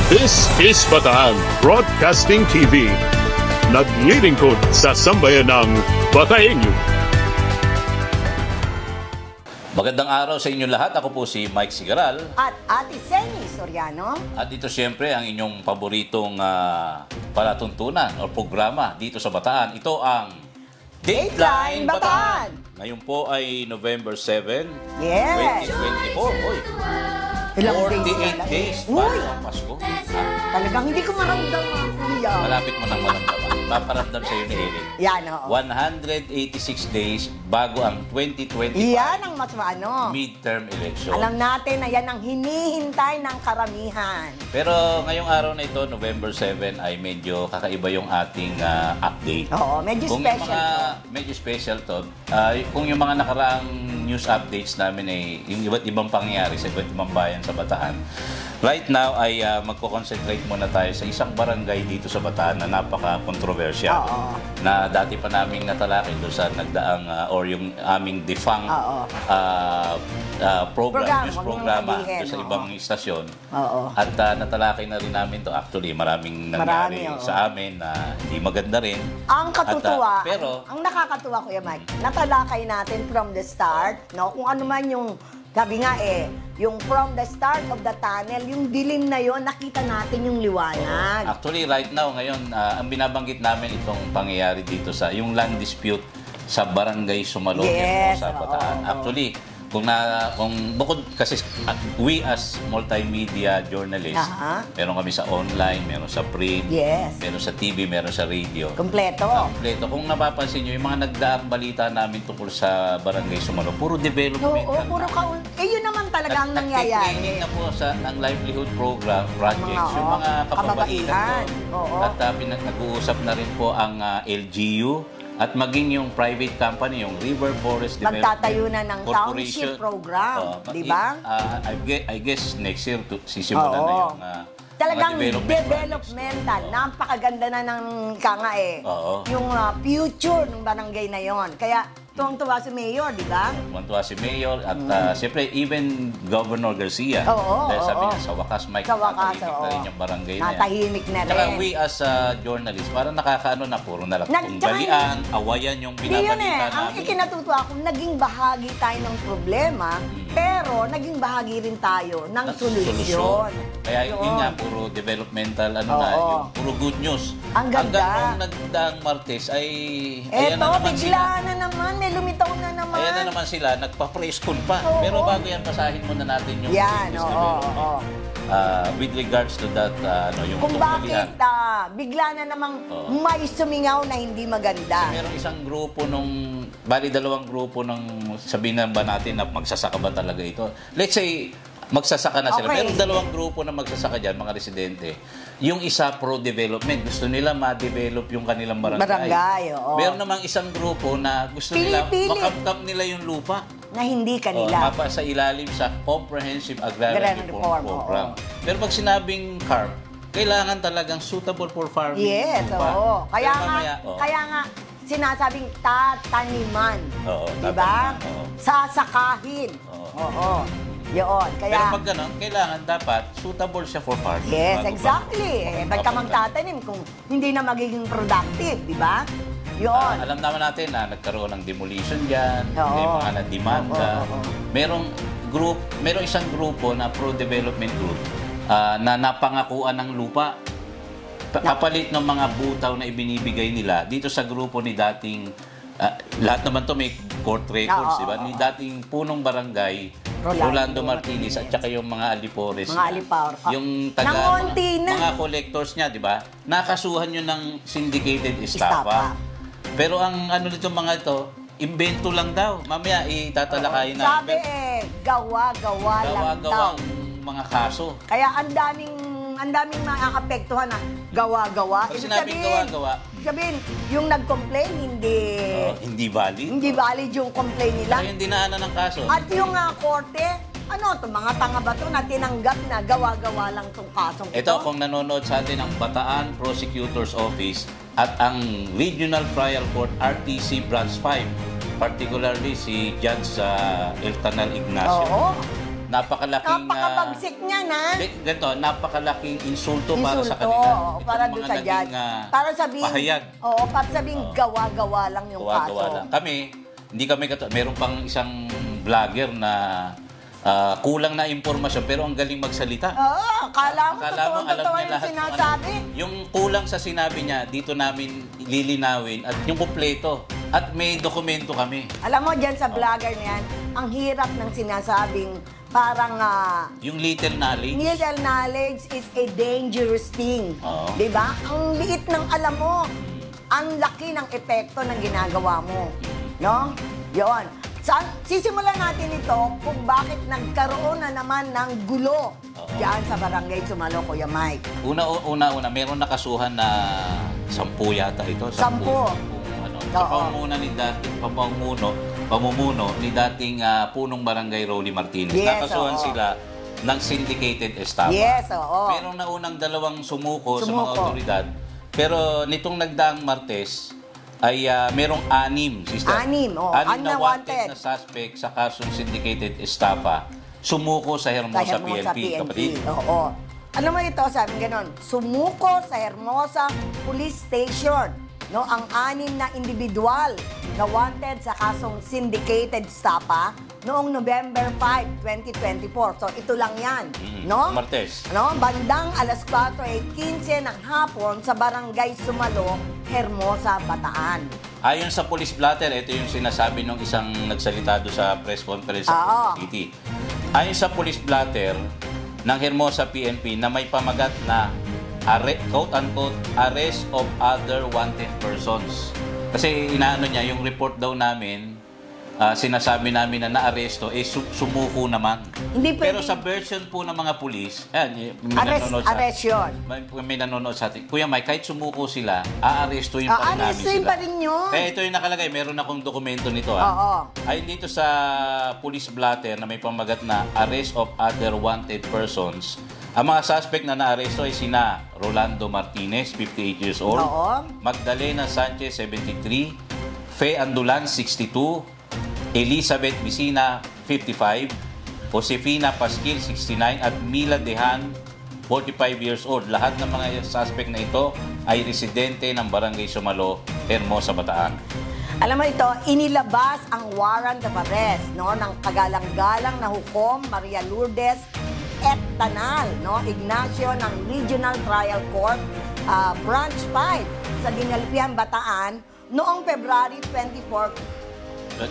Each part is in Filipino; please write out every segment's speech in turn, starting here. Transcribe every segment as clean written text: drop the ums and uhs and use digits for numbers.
This is Bataan Broadcasting TV. Naglilingkod sa sambayan ng Bataenyo. Magandang araw sa inyo lahat. Ako po si Mike Sigaral. At Ate Seni Soriano. At ito siyempre ang inyong paboritong palatuntunan o programa dito sa Bataan. Ito ang Dateline Bataan. Ngayon po ay November 7, Yes. 2024. Uy, Ilang 48 days Uy, bago ang Pasko. talagang hindi ko maramdaman, kuya. Malapit mo nang malamdaman. Paparamdam sa iyo ni Eric. Yan, oo. 186 days bago ang 2025 Yan ang mas midterm election. Alam natin na yan ang hinihintay ng karamihan. Pero ngayong araw na ito, November 7, ay medyo kakaiba yung ating update. Oo, medyo Kung special. Yung mga, medyo special to. Kung yung mga nakaraang news updates namin ay yung iba't ibang pangyayari sa iba't ibang bayan sa Bataan. Right now ay magko-concentrate muna tayo sa isang barangay dito sa Bataan na napaka-controversial. Na dati pa naming natalakay doon sa nagdaang or yung aming defunct news programa doon sa ibang istasyon. At natalakay na rin namin to. Actually, maraming nangyari sa amin na hindi maganda rin. Ang katutuwa, pero ang nakakatuwa, Kuya Mike, natalakay natin from the start, no? Kung ano man yung, sabi nga yung from the start of the tunnel, yung dilim na yon, nakita natin yung liwanag. Actually, right now, ngayon, ang binabanggit namin itong pangyayari dito sa yung land dispute sa Barangay Sumalongan sa Bataan. Actually, kung bukod kasi we as multimedia journalists, meron kami sa online, meron sa print, meron sa TV, meron sa radio. Kompleto. Kompleto. Kung napapansin nyo, yung mga nagdaang balita namin tungkol sa Barangay Sumalo, puro development. Puro yun naman talaga ang nangyayari. Nag-training na po ng livelihood program projects, yung mga kababaihan doon. At nag-uusap na rin po ang LGU, at maging yung private company, yung River Forest Development magtatayo na ng township program, di ba? I guess next year sisimulan na yung talagang developmental. Napakaganda na ng yung future ng barangay na yon. Kaya tuwang-tuwa si Mayor, di ba? Tuwang-tuwa si Mayor at siyempre even Governor Garcia. Dahil sabi niya, sa wakas, Mike, natahimik na rin yung barangay na yan. Natahimik na rin. Tsaka we as journalists, parang nakakaano na puro na lang kung balian, awayan yung binabalita namin. Ang ikinatutuwa ko, naging bahagi tayo ng problema, pero naging bahagi rin tayo ng solusyon. Kaya yun nga, puro developmental, yung puro good news. Ang ganda. Hanggang nung nagdaang Martes ay ayan na naman bigla na naman, may lumitaw na naman. Ayan na naman sila, nagpa-preschool pa. Pero bago yan, basahin muna natin yung with regards to that, yung kung bakit bigla na namang may sumingaw na hindi maganda. So, merong isang grupo dalawang grupo sabihin na ba natin na magsasaka ba talaga ito? Let's say, magsasaka na sila. Pero dalawang grupo na magsasaka dyan, mga residente. Yung isa pro-development. Gusto nila ma-develop yung kanilang barangay. Meron namang isang grupo na gusto nila makamkam nila yung lupa. Na hindi kanila. Mapa sa ilalim sa Comprehensive Agrarian Reform Program. Pero pag sinabing CARP, kailangan talagang suitable for farming. Yes, Kaya nga, sinasabing tataniman. Diba? Sasakahin. Yun. Pero pag gano'n, kailangan dapat suitable siya for farming. Yes, exactly. Ba't ka magtatanim kung hindi na magiging productive, di ba? Yun. Alam naman natin na nagkaroon ng demolition dyan, may mga na-demanda. Merong isang grupo na pro-development group na napangakuan ng lupa. Kapalit ng mga butaw na ibinibigay nila dito sa grupo ni dating, lahat naman to may court records, diba? Ni dating punong barangay, Rolando Martinez at saka yung mga alipores yung mga collectors niya, di ba? Nakasuhan yun ng syndicated estafa. Pero ang nito mga ito, invento lang daw. Mamaya itatalakayin na. Sabi gawa-gawa lang daw. Mga kaso. Kaya ang daming makakapektuhan na gawa-gawa. Pag sinabing gawa-gawa, sabihin, yung nag-complain, hindi valid. Hindi valid yung complain nila. Kaya yung dinaanan ng kaso. At yung korte, mga tanga ba ito na tinanggap na gawa-gawa lang itong kasong ito? Ito, kung nanonood sa atin ang Bataan Prosecutor's Office at ang Regional Trial Court RTC Branch 5, particularly si Judge Eltanal Ignacio. napakalaking... Napakabagsik niya, na. Ganito, napakalaking insulto para sa kanila. Oo, para doon sa judge. Para sabihin, pahayag. Oo, para sabihin, gawa-gawa lang yung gawa-gawa kaso. Lang. Kami, hindi kami meron pang isang vlogger na kulang na impormasyon pero ang galing magsalita. Oo, akala mo totoo niya yung lahat sinasabi. Yung kulang sa sinabi niya, dito namin lilinawin at yung kumpleto. At may dokumento kami. Alam mo, dyan sa vlogger niyan, ang hirap ng sinasabing parang... yung little knowledge. Little knowledge is a dangerous thing. Diba? Ang liit ng alam mo, ang laki ng epekto ng ginagawa mo. No? Yun. Sisimulan natin ito kung bakit nagkaroon na naman ng gulo diyan sa Barangay Sumalo, Kuya Mike. Una, meron nakasuhan na 10 yata ito. 10. Sa pamumuno ni dating punong barangay Rolly Martinez. Yes, nakasuhan sila ng syndicated estafa. Yes, oo. Merong naunang 2 sumuko sa mga otoridad. Pero nitong nagdaang Martes, ay merong 6, sister. 6 na wanted na suspect sa kasong syndicated estafa sumuko sa Hermosa PNP, kapatid. Oo. Alam mo ito, sabi ganon, sumuko sa Hermosa Police Station. No, ang 6 na individual na wanted sa kasong syndicated estafa noong November 5, 2024. So ito lang 'yan, no? Martes. No, bandang alas 4:15 ng hapon sa Barangay Sumalo, Hermosa, Bataan. Ayon sa police blotter, ito yung sinasabi ng isang nagsalita doon sa press conference sa City. Ayon sa police blotter ng Hermosa PNP na may pamagat na quote-unquote, arrest of other wanted persons. Kasi inaano niya, yung report daw namin, sinasabi namin na naaresto, sumuko naman. Hindi pwede. Pero sa version po ng mga pulis, arrest yun. May nanonood sa atin. Kuya Mike, kahit sumuko sila, aarestuin pa rin namin sila. Aarestuin pa rin yun. Kaya ito yung nakalagay, meron akong dokumento nito. Ayon dito sa police blotter na may pamagat na arrest of other wanted persons, ang mga suspect na naaresto ay sina Rolando Martinez, 58 years old, Magdalena Sanchez, 73, Fe Andulan, 62, Elizabeth Vicina, 55, Josefina Pasquil, 69, at Mila Dehan, 45 years old. Lahat ng mga suspect na ito ay residente ng Barangay Sumalo, Hermosa, Bataan. Alam mo ito, inilabas ang warrant of arrest ng kagalang-galang na hukom Maria Lourdes et Tanal, Ignacio ng Regional Trial Court, Branch 5 sa Dinalpian, Bataan, noong February 24,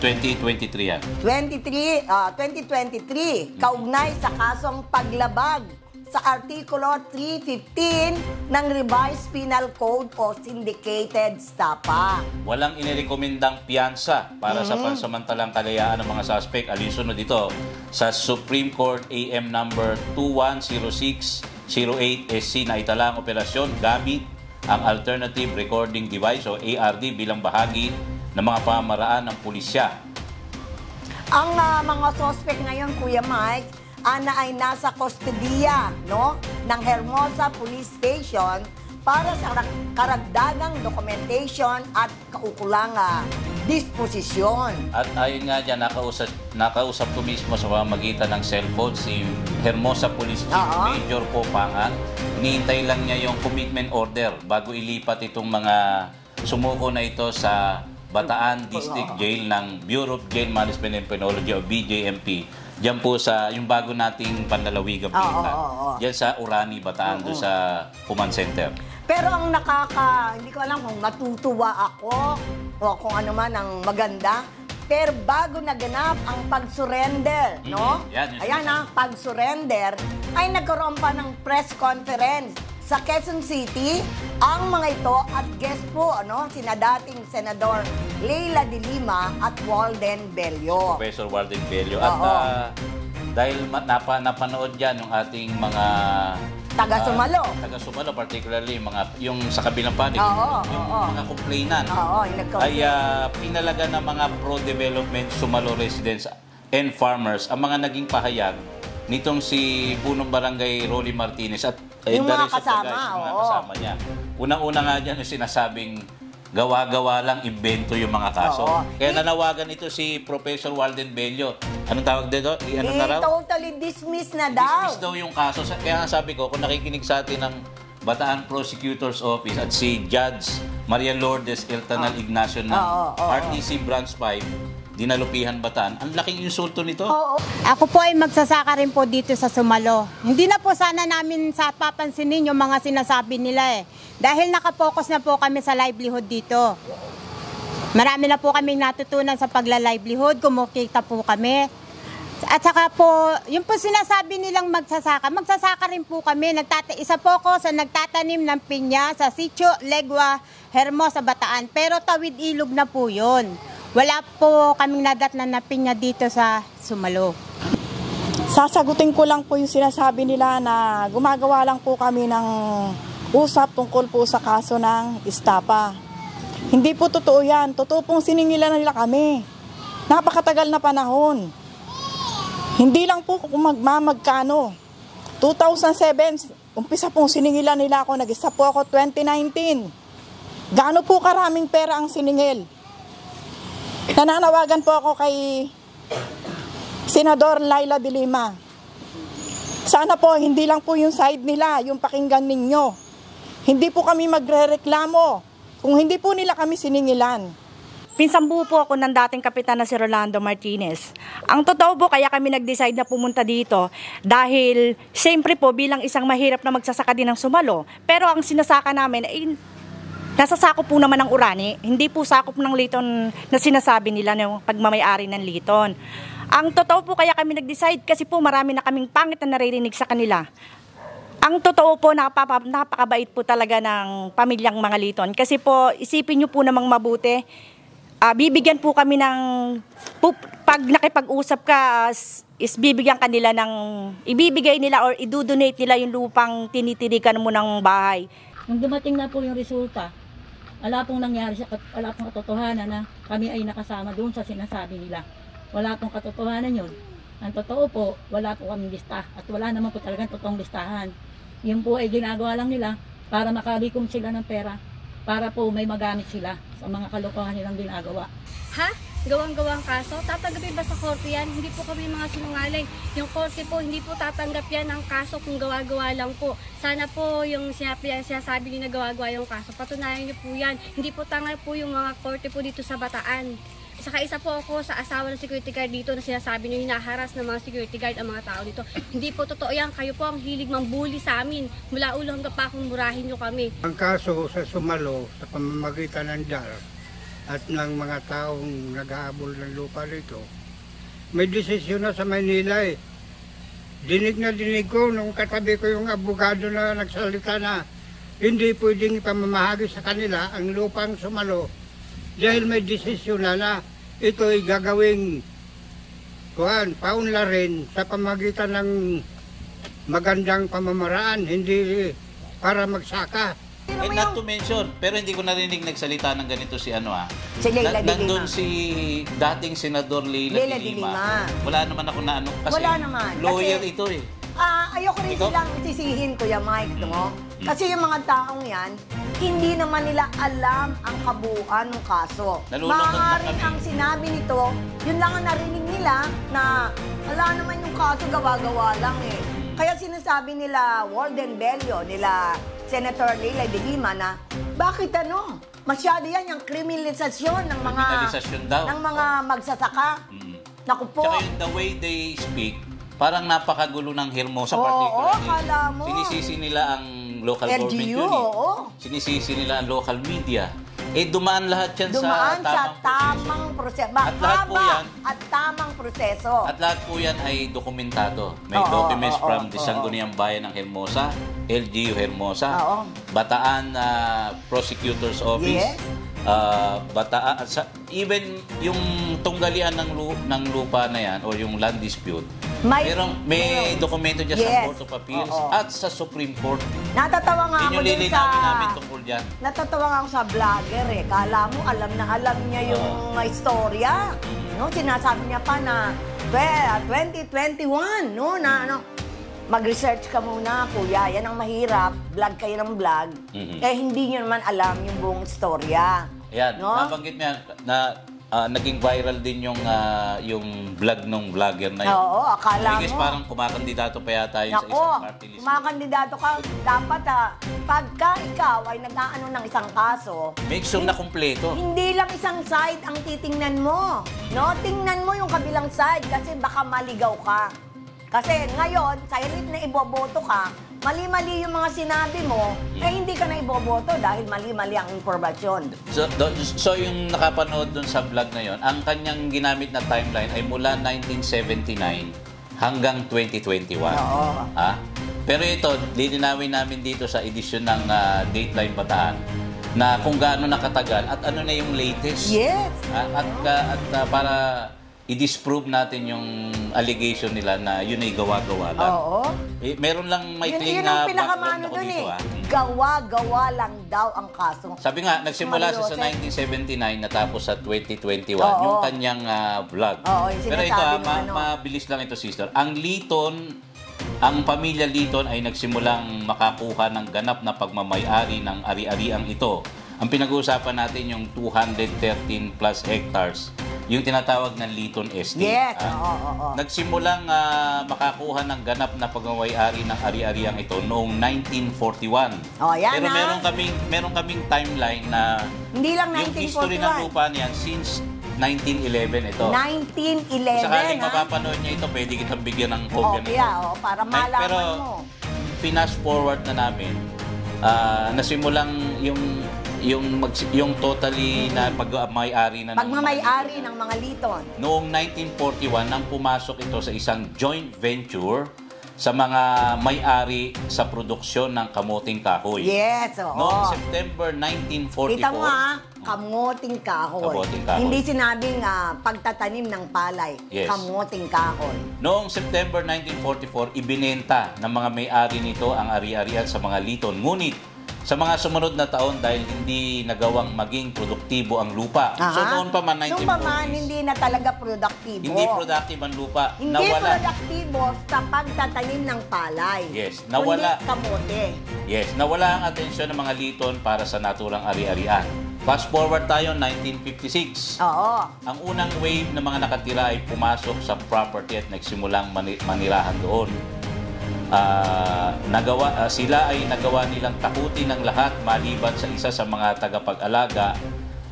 2023 yan. 2023, kaugnay sa kasong paglabag sa Artikulo 315 ng Revised Penal Code o Syndicated Estafa. Walang inirekomendang piyansa para sa pansamantalang kalayaan ng mga suspect. Alinsunod dito sa Supreme Court AM number 210608 SC na italang operasyon gamit ang Alternative Recording Device o ARD bilang bahagi ng mga pamaraan ng pulisya. Ang mga suspect ngayon, Kuya Mike, ay nasa kustodiya ng Hermosa Police Station para sa karagdagang documentation at kaukulang disposisyon. At ayon nga dyan, nakausap ko mismo sa pamamagitan ng cellphone si Hermosa Police Chief Major Popangan. Hinihintay lang niya yung commitment order bago ilipat itong mga sumuko na ito sa Bataan District Jail ng Bureau of Jail Management and Penology o BJMP. Diyan po sa yung bago nating panlalawigan pilihan. Diyan sa Urani, Bataan, doon sa Command Center. Pero ang hindi ko alam kung matutuwa ako o kung ano man ang maganda. Pero bago naganap ang pag-surrender, pag-surrender, ay nagkaroon pa ng press conference sa Quezon City, ang mga ito at guest po, sina dating Senador Leila de Lima at Walden Bello. Professor Walden Bello. At dahil napanood dyan yung ating mga taga-Sumalo. Taga-Sumalo, particularly yung sa kabilang panig, yung mga complainant, ay pinalaga ng mga pro-development Sumalo residents and farmers ang mga naging pahayag nitong si punong barangay Rolly Martinez at yung mga kasama, mga kasama niya. Unang-una nga dyan yung sinasabing gawa-gawa lang, invento yung mga kaso. Oo. Kaya nanawagan ito si Professor Walden Bello. Anong tawag dito? Ano na raw? Totally dismiss na daw. Dismiss daw yung kaso. Kaya nga sabi ko, kung nakikinig sa atin ng Bataan Prosecutor's Office at si Judge Maria Lourdes Eltanal Ignacio ng RTC Branch 5, Dinalupihan, Bataan, ang laking insulto nito. Ako po ay magsasaka rin po dito sa Sumalo. Hindi na po sana namin papansinin yung mga sinasabi nila Dahil nakapokus na po kami sa livelihood dito. Marami na po kami natutunan sa pagla-livelihood, kumukita po kami. At saka po, yung po sinasabi nilang magsasaka rin po kami. Isa po ako sa nagtatanim ng pinya sa Sitio Legua, Hermosa, Bataan. Pero tawid ilog na po yun. Wala po kaming nadatnan na pinya dito sa Sumalo. Sasagutin ko lang po yung sinasabi nila na gumagawa lang po kami ng usap tungkol po sa kaso ng istapa. Hindi po totoo yan. Totoo pong siningilan nila kami. Napakatagal na panahon. Hindi lang po magkano. 2007, umpisa pong siningilan nila ako. Nag-isa po ako 2019. Gaano po karaming pera ang siningil? Nananawagan po ako kay Senador Laila de Lima. Sana po, hindi lang po yung side nila, yung pakinggan ninyo. Hindi po kami magre-reklamo kung hindi po nila kami siningilan. Pinsang buo po ako ng dating kapitan na si Rolando Martinez. Ang totoo po, kaya kami nag-decide na pumunta dito dahil siyempre po bilang isang mahirap na magsasaka din ng Sumalo. Pero ang sinasaka namin ay nasasakop po naman ng urani. Hindi po sakop ng liton na sinasabi nila ng pagmamayari ng liton. Ang totoo po, kaya kami nag-decide kasi po marami na kaming pangit na naririnig sa kanila. Ang totoo po, napakabait po talaga ng pamilyang mga liton. Kasi po, isipin nyo po namang mabuti, bibigyan po kami ng, pag nakipag-usap ka, is bibigyan kanila ng, ibibigay nila or idudonate nila yung lupang tinitirikan mo ng bahay. Nung dumating na po yung resulta, wala pong nangyari, wala pong katotohanan na kami ay nakasama doon sa sinasabi nila. Wala pong katotohanan yun. Ang totoo po, wala po kaming lista at wala naman po talagang totoong listahan. Yun po ay ginagawa lang nila para makalikom sila ng pera, para po may magamit sila sa mga kalokohan nilang ginagawa. Ha? Gawang-gawang kaso? Tatanggapin ba sa korte yan? Hindi po kami mga sinungaling. Yung korte po, hindi po tatanggap yan ng kaso kung gawa-gawa lang po. Sana po yung sinasabi niyo na gawa-gawa yung kaso, patunayan niyo po yan. Hindi po tanggap po yung mga korte po dito sa Bataan. Saka isa po ako sa asawa ng security guard dito na sinasabi niyo hinaharas ng mga security guard ang mga tao dito. Hindi po totoo yan. Kayo po ang hilig mambuli sa amin. Mula ulo hanggang pa kung murahin niyo kami. Ang kaso sa Sumalo sa pamamagitan ng DAR at ng mga taong nag-aabol ng lupa dito, may desisyon na sa Maynila Dinig na dinig ko nung katabi ko yung abogado na nagsalita na hindi pwedeng ipamamahagi sa kanila ang lupang Sumalo dahil may desisyon na ito ay gagawing paunlarin sa pamagitan ng magandang pamamaraan, hindi para magsaka. And not to mention, pero hindi ko narinig nagsalita ng ganito si Si Leila de Lima. Nandun si dating Senador Leila de Lima. Wala naman ako na kasi wala naman. lawyer Kasi, ito ayoko rin silang isisihin, Kuya Mike, no? Kasi yung mga taong yan, hindi naman nila alam ang kabuuan ng kaso. Maaaring ang sinabi nito, yun lang ang narinig nila na wala naman yung kaso, gawa-gawa lang Kaya sinasabi nila Walden Bello, nila Senator Leila de Lima na bakit masyado yan yung kriminalisasyon ng mga magsasaka. Naku po. Tsaka yung the way they speak, parang napakagulo ng Hermosa particularly. Kala mo. Sinisisi nila ang local government unit. Sinisisi nila ang local media. Dumaan lahat yan sa tamang proseso. At tamang proseso. At lahat po yan ay dokumentado. May documents from the Sangguniang Bayan ng Hermosa, LGU Hermosa, Bataan Prosecutor's Office, Bataan, even yung tunggalian ng lupa na yan or yung land dispute, may dokumento dyan sa Court of Appeals at sa Supreme Court. Natatawa nga ako din sa... namin tungkol dyan. Natatawa nga ako sa vlogger Kala mo, alam na alam niya yung istorya. Sinasabi niya pa na 2021, mag-research ka muna, kuya. Yan ang mahirap. Vlog kayo ng vlog. Hindi niyo naman alam yung buong istorya. Ayan, no? nabanggit niya na naging viral din yung vlog nung vlogger na yun. Oo, akala I guess mo. parang kumakandidato pa yata yun sa isang party list. Kumakandidato ka, dapat pagka ikaw ay nag-aano ng isang kaso, make sure na kumpleto. Hindi lang isang side ang titingnan mo. No? Tingnan mo yung kabilang side kasi baka maligaw ka. Kasi ngayon, sa halip na iboboto ka, mali-mali yung mga sinabi mo, hindi ka na iboboto dahil mali-mali ang informasyon. So yung nakapanood dun sa vlog na yon, ang kanyang ginamit na timeline ay mula 1979 hanggang 2021. Oo. Pero ito, lilinawin namin dito sa edisyon ng Dateline Bataan na kung gaano nakatagal at ano na yung latest. Yes. At para i-disprove natin yung allegation nila na yun ay gawa-gawa lang. Oo. Meron lang may claim yun na ang pinakamano background ako dun dito. Gawa-gawa lang daw ang kaso. Sabi nga, nagsimula siya sa 1979 natapos sa 2021 yung kanyang vlog. Yung pero ito, mabilis lang ito, sister. Ang pamilya Liton ay nagsimulang makakuha ng ganap na pagmamay-ari ng ari-ariang ito. Ang pinag-uusapan natin yung 213 plus hectares, yung tinatawag na Liton Estate. Yes, Nagsimulang makakuha ng ganap na pagmamay-ari ng ari-ariang ito noong 1941. Pero meron kaming timeline na hindi lang 1941. Yung history ng lupa niyan since 1911 ito. 1911, Sakaling mapapanood niya ito, pwede kitang bigyan ng kopya nito. Para malaman pero, mo. Fast forward na namin, nasimulang yung totally na pagmamay-ari na pagmamay-ari ng mga Liton. Noong 1941 nang pumasok ito sa isang joint venture sa mga may-ari sa produksyon ng kamuting kahoy. Yes, oo. Noong September 1944. Kita mo kamuting kahoy. Kamuting kahoy. Hindi sinabing pagtatanim ng palay. Yes. Kamuting kahoy. Noong September 1944, ibinenta ng mga may-ari nito ang ari-arian sa mga Liton. Ngunit sa mga sumunod na taon dahil hindi nagawang maging produktibo ang lupa. So noon pa man, 1940s. Noon pa man, hindi na talaga produktibo. Hindi productive ang lupa. Hindi nawala. produktibo sa pagtatanim ng palay. Yes, nawala. Kundi kamote. Yes, nawala ang atensyon ng mga Liton para sa naturang ari-arian. Fast forward tayo, 1956. Oo. Ang unang wave ng mga nakatira ay pumasok sa property at nagsimulang manirahan doon. Sila ay nagawa nilang takutin ng lahat maliban sa isa sa mga tagapag-alaga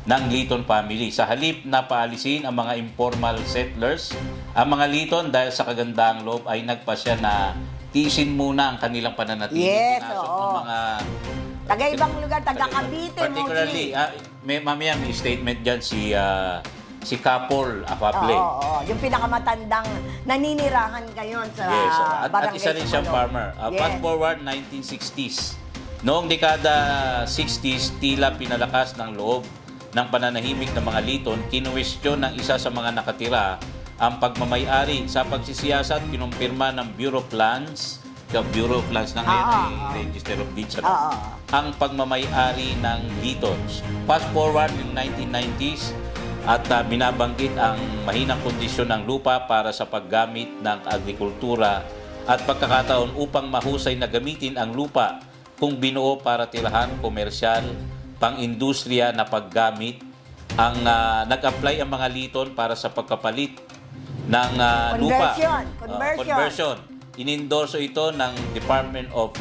ng Liton family. Sa halip na paalisin ang mga informal settlers, ang mga Liton dahil sa kagandahang loob ay nagpasya na tiisin muna ang kanilang pananatili. Yes, Pinasok ng mga taga-ibang lugar, taga-Cavite. Particularly, mamaya may statement dyan si Kapol Afable. Oo, yung pinakamatandang naninirahan ngayon sa barangay. At isa rin siyang farmer. Fast forward 1960s. Noong dekada 60s, tila pinalakas ng loob ng pananahimik ng mga Liton, kinuwestiyon ng isa sa mga nakatira ang pagmamay-ari. Sa pagsisiyasat, kinumpirma ng Bureau of Lands, na ngayon ay Register of Deeds, ang pagmamay-ari ng Litons. Fast forward yung 1990s, at binabanggit ang mahinang kondisyon ng lupa para sa paggamit ng agrikultura at pagkakataon upang mahusay na gamitin ang lupa kung binuo para tirahan, komersyal, pang-industriya na paggamit. Nag-apply ang mga Liton para sa pagkapalit ng lupa. Conversion. Inendorso ito ng Department of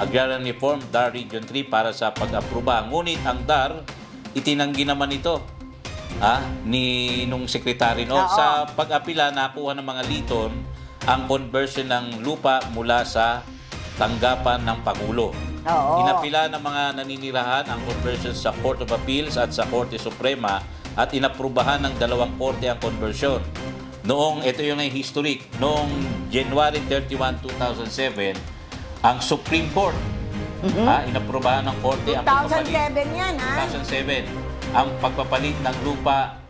Agrarian Reform, DAR Region 3 para sa pag-aproba. Ngunit ang DAR, itinanggi naman ito nung sekretary sa pag-apila nakuha ng mga Liton ang conversion ng lupa mula sa tanggapan ng Pangulo. Inapila ng mga naninirahan ang conversion sa Court of Appeals at sa Korte Suprema at inaprubahan ng dalawang korte ang conversion. Ito yung historic, noong January 31, 2007, ang Supreme Court inaprubahan ng korte ang 2007 yan, 2007 ang pagpapalit ng lupa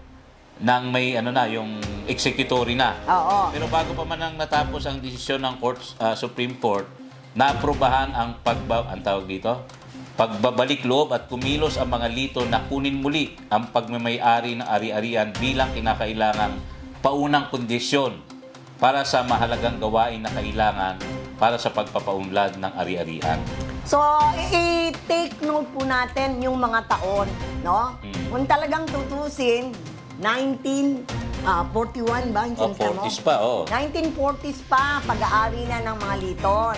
ng may yung executory na. Pero bago pa man ang natapos ang desisyon ng Supreme Court, naaprubahan ang pagbabalik loob at kumilos ang mga Liton na kunin muli ang pagmamay-ari ng ari-arian bilang kinakailangang paunang kondisyon para sa mahalagang gawain na kailangan para sa pagpapaunlad ng ari-arian. So, i-take note po natin yung mga taon, no? kung talagang tutusin, 1941 ba? 40s pa, 1940s pa, pag-aari na ng mga liton.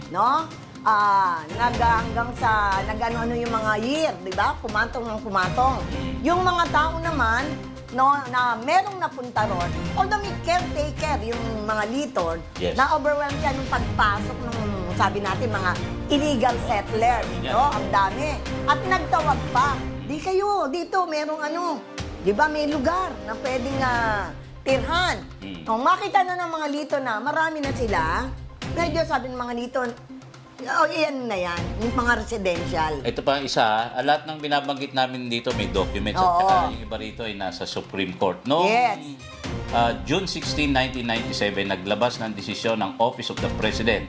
No? Hanggang sa, nag-ano-ano yung mga year, di ba? Pumatong ng pumatong. Yung mga tao naman, no, na merong napunta ron, although may caretaker yung mga liton, na overwhelmed yan ng pagpasok ng, sabi natin, mga illegal settler. No? Ang dami. At nagtawag pa, di kayo, dito merong ano, di ba may lugar na pwedeng tirhan. Makita na ng mga liton na marami na sila, medyo sabi ng mga liton, yan na yan, yung mga residential. Ito pa isa, lahat ng binabanggit namin dito may documents at saka yung iba rito ay nasa Supreme Court. Noong June 16, 1997, naglabas ng desisyon ng Office of the President.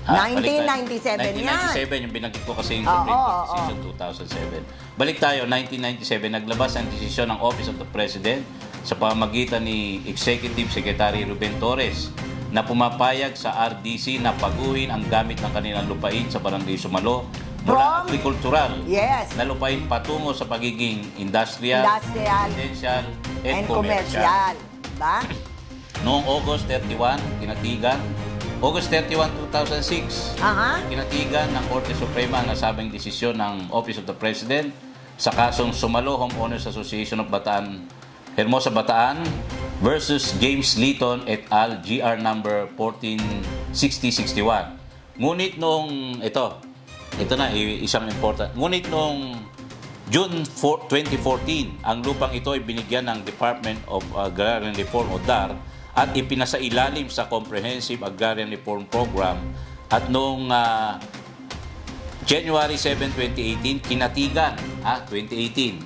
1997 yan. 1997, yung binanggit ko kasi yung Supreme Court Decision 2007. Balik tayo, 1997, naglabas ng desisyon ng Office of the President sa pamamagitan ni Executive Secretary Ruben Torres na pumapayag sa RDC na paguhin ang gamit ng kanilang lupain sa Barangay Sumalo mula agricultural na lupain patungo sa pagiging industrial, residential, and commercial. Diba? Noong August 31, kinatigan, August 31, 2006, kinatigan ng Korte Suprema ang nasabing desisyon ng Office of the President sa kasong Sumalo Homeowners Association of Bataan, Hermosa Bataan versus James Leeton et al. GR number 146061. Ngunit noong ito na isang important. Ngunit noong June 2014, ang lupang ito ay binigyan ng Department of Agrarian Reform o DAR at ipinasailalim sa Comprehensive Agrarian Reform Program. At noong January 7, 2018,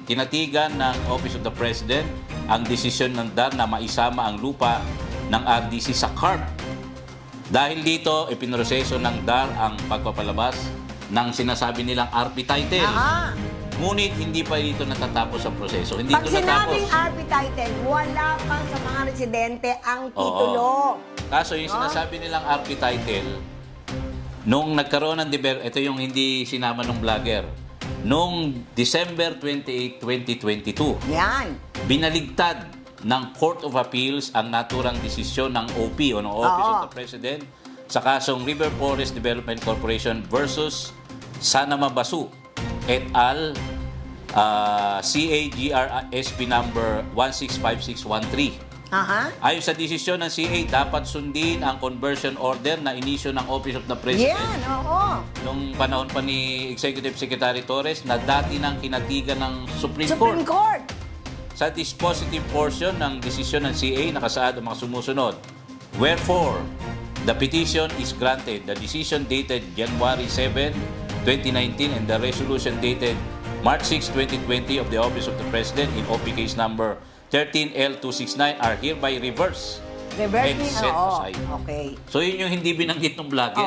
kinatigan ng Office of the President ang desisyon ng DAR na maisama ang lupa ng RDC sa CARP. Dahil dito, ipinroseso ng DAR ang pagpapalabas ng sinasabi nilang RP title. Ngunit hindi pa dito natatapos ang proseso. Hindi pag sinabing RP title, wala pa sa mga residente ang titulo. Kaso yung sinasabi nilang RP title, nung nagkaroon ng ito yung hindi sinama ng vlogger, noong December 28, 2022, binaligtad ng Court of Appeals ang naturang desisyon ng OP o ng Office of the President sa kasong River Forest Development Corporation versus Sanama Basu et al. CAGR-SP number 165613. Ayon sa desisyon ng CA, dapat sundin ang conversion order na inisyo ng Office of the President nung panahon pa ni Executive Secretary Torres na dati nang kinatigan ng Supreme Court. Sa dispositive portion ng desisyon ng CA, nakasaad ang mga sumusunod. Wherefore, the petition is granted. The decision dated January 7, 2019 and the resolution dated March 6, 2020 of the Office of the President in OP case number 13L269 are hereby reversed and set aside. So yun yung hindi binanggit ng vlogger.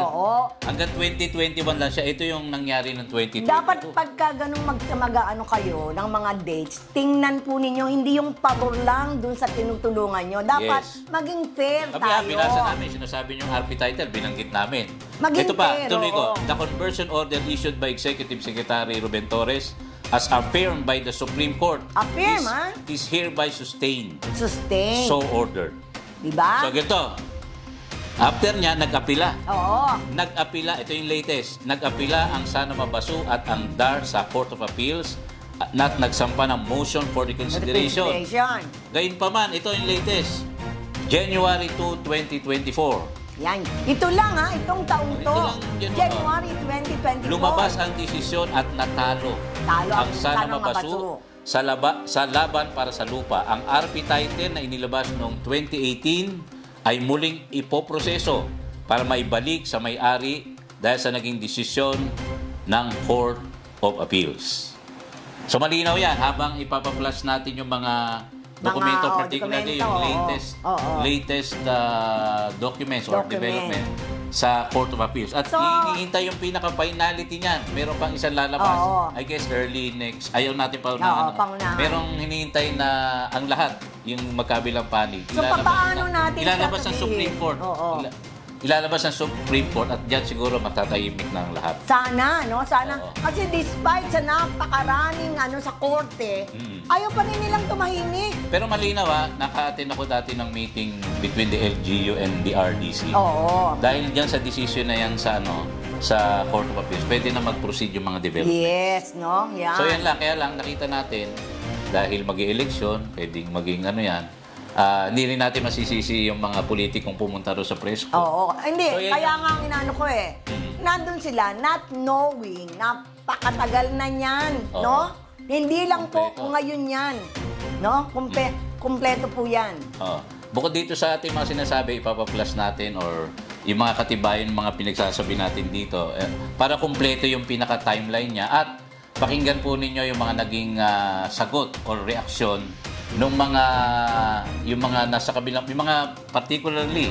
Hanggang 2021 lang siya. Ito yung nangyari ng 2022. Dapat pagka ganun mag-ano kayo ng mga dates, tingnan po ninyo, hindi yung pabor lang dun sa tinutulungan nyo. Dapat maging fair tayo. Binasa namin, sinasabi yung RP title, binanggit namin. Maging ito pa, tuloy ko. The conversion order issued by Executive Secretary Ruben Torres as affirmed by the Supreme Court is hereby sustained. So ordered. Diba? So, ganito. After niya, nag-apila. Nag-apila, ito yung latest. Nag-apila ang Sanama Basu at ang DAR sa Court of Appeals at nagsampa ng motion for reconsideration. Gayunpaman, ito yung latest. January 2, 2024. Yan. Ito lang itong taong to. January 2024. Lumabas ang desisyon at natalo ang Sanama Basu sa laban para sa lupa. Ang RP title na inilabas noong 2018 ay muling ipoproseso para maibalik sa may-ari dahil sa naging desisyon ng Court of Appeals. So malinaw yan habang ipapaplas natin yung mga dokumento, particularly yung latest documents or development sa Court of Appeals. At hinihintay yung pinaka-finality niyan. Meron pang isang lalabas. I guess early next. Ayaw natin pa merong hinihintay na ang lahat, yung magkabilang panig. So, paano natin ilalabas ng Supreme Court. ilalabas ng Supreme Court at dyan siguro matatahimik ng lahat. Sana, no? Sana. Kasi despite sa napakaraming sa korte, ayaw pa rin nilang tumahimik. Pero malinaw naka-attend ako dati ng meeting between the LGU and the RDC. Oo. Dahil dyan sa decision na yan sa sa Court of Appeals, pwede na mag-proceed yung mga development. Yes, no? Yan. So yan lang, kaya lang nakita natin, dahil mag-eleksyon, pwedeng maging hindi rin natin masisisi yung mga politikong pumunta doon sa press ko. Oo. Hindi, so, kaya nga ang inaano ko nandun sila not knowing, napakatagal na yan, no? Hindi lang kompleto. Po ngayon yan, no? Kompleto po yan. Bukod dito sa ating mga sinasabi, ipapa-plus natin or yung mga katibayan, mga pinagsasabi natin dito, para kumpleto yung pinaka-timeline niya at pakinggan po ninyo yung mga naging sagot or reaksyon yung mga nasa kabilang, yung mga particularly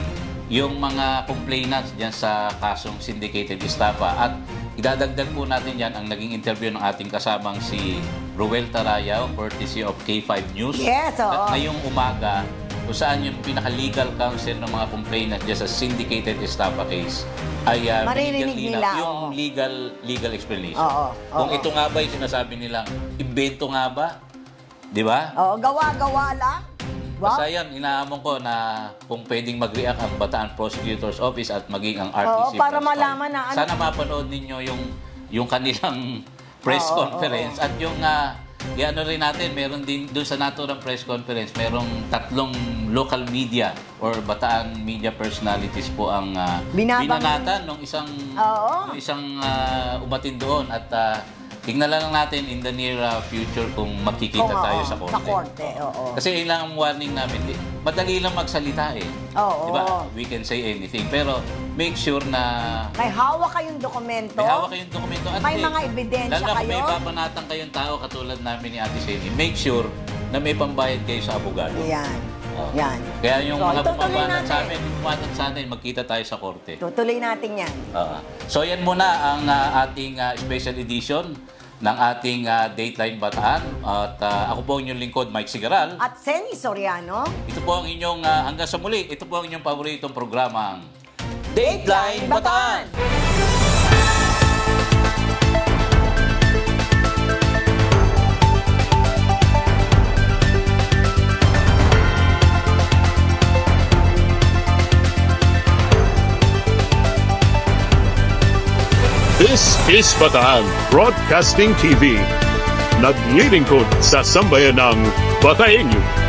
yung mga complainants diyan sa kasong syndicated estafa at idadagdag po natin yan ang naging interview ng ating kasamang si Ruel Tarayaw, courtesy of K5 News. Yes, At ngayong umaga, kung saan yung pinaka-legal counsel ng mga complainant diyan sa syndicated estafa case ay maririnig nila yung legal explanation. Kung ito nga ba yung sinasabi nilang invento nga ba? Di ba? Oo, gawa-gawa lang. Basta yan, inaamon ko na kung pwedeng mag-react ang Bataan Prosecutor's Office at maging ang RTC. Para malaman na sana mapanood ninyo yung kanilang press conference at yung rin natin, meron din doon sa naturang press conference, merong 3 local media or Bataan media personalities po ang binanatan ng isang umatin doon at tingnan lang natin in the near future kung makikita tayo sa korte. Sa korte, oo. Kasi yun lang ang warning namin. Madali lang magsalita Oo. Diba? We can say anything. Pero make sure na may hawak kayong dokumento. At may mga ebidensya kayo. Lalo kung may papanatang kayong tao katulad namin ni Ate Sheni, make sure na may pambayad kayo sa abogado. Yan. Yan. Kaya yung mga bumabanat sa amin, magkita tayo sa korte. Tutuloy natin yan. So yan muna ang ating special edition ng ating Dateline Bataan. At ako po ang inyong lingkod, Mike Sigaral. At Seni Soriano. Ito po ang inyong, hanggang sa muli, ito po ang inyong paboritong programang Dateline Bataan. This is Bataan Broadcasting TV. Naglilingkod sa sambayanang Bataenyo.